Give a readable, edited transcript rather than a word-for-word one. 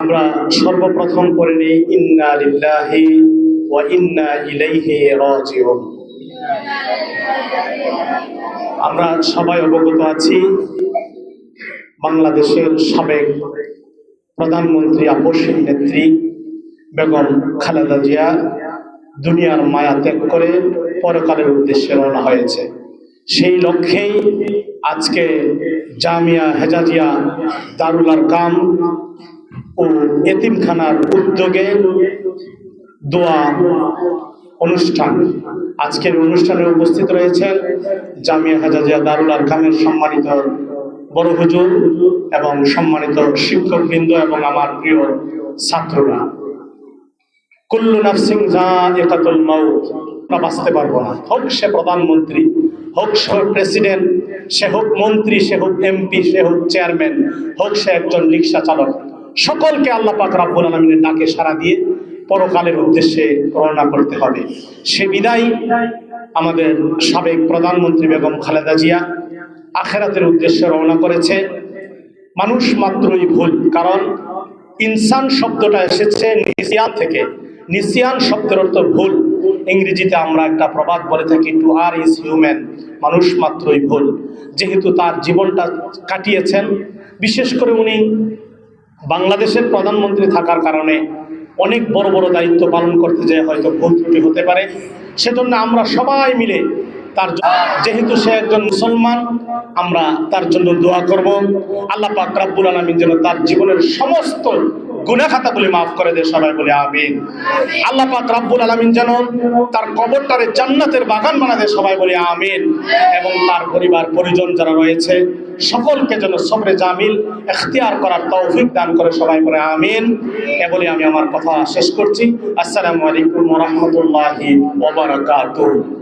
আমরা সর্বপ্রথম পড়ে নিই ইন্না লিল্লাহি ওয়া ইন্না ইলাইহি রাজিউন। আমরা সবাই অবগত আছি, বাংলাদেশের সাবেক প্রধানমন্ত্রী আপসহীন নেত্রী বেগম খালেদা জিয়া দুনিয়ার মায়া ত্যাগ করে পরকালের উদ্দেশ্যে রওনা হয়েছে। সেই লক্ষ্যেই আজকে জামিয়া হেজাজিয়া দারুল আরকাম ও এতিমখানার উদ্যোগে দোয়া অনুষ্ঠান। আজকের অনুষ্ঠানে উপস্থিত রয়েছেন জামিয়া হেজাজিয়া দারুল আরকামের সম্মানিত বড় হুজুর এবং সম্মানিত শিক্ষকবৃন্দ এবং আমার প্রিয় ছাত্ররা। কুল্লু নাফসিন যায়িকাতুল মাউত, বাঁচতে পারবো না, হোক সে প্রধানমন্ত্রী, হোক সে প্রেসিডেন্ট, সে হোক মন্ত্রী, সে হোক এমপি, সে হোক চেয়ারম্যান, হোক সে একজন রিক্সা চালক, সকলকে আল্লাহ পাক রব্বুল আলামিনের ডাকে সাড়া দিয়ে পরকালের উদ্দেশ্যে রওনা করতে হবে। সে বিদায় আমাদের সাবেক প্রধানমন্ত্রী বেগম খালেদা জিয়া আখিরাতের উদ্দেশ্যে রওনা করেছে। মানুষ মাত্রই ভুল, কারণ ইনসান শব্দটা এসেছে নিসিয়ান থেকে। নিসিয়ান শব্দের অর্থ ভুল। ইংরেজিতে আমরা একটা প্রবাদ বলে থাকি, টু আর ইজ হিউম্যান, মানুষ মাত্রই ভুল। যেহেতু তার জীবনটা কাটিয়েছেন, বিশেষ করে উনি বাংলাদেশের প্রধানমন্ত্রী থাকার কারণে অনেক বড় বড় দায়িত্ব পালন করতে যেয়ে হয়তো ভুল ত্রুটি হতে পারে। সেজন্য আমরা সবাই মিলে তার, যেহেতু সে একজন মুসলমান, আমরা তার জন্য দোয়া করব। আল্লাহ পাক রব্বুল আলামিন যেন তার জীবনের সমস্ত গুনাহ খাতাগুলি মাফ করে দেয়, সবাই বলে আমিন। আল্লাহ পাক রব্বুল আলামিন যেন তার কবরটারে জান্নাতের বাগান বানায় দেয়, সবাই বলে আমিন। এবং তার পরিবার পরিজন যারা রয়েছে সকলকে যেন সবরে জামিল ইখতিয়ার করার তৌফিক দান করে, সবাই বলে আমিন। এ বলে আমি আমার কথা শেষ করছি। আসসালামু আলাইকুম ওয়া রাহমাতুল্লাহি ওয়া বারাকাতুহু।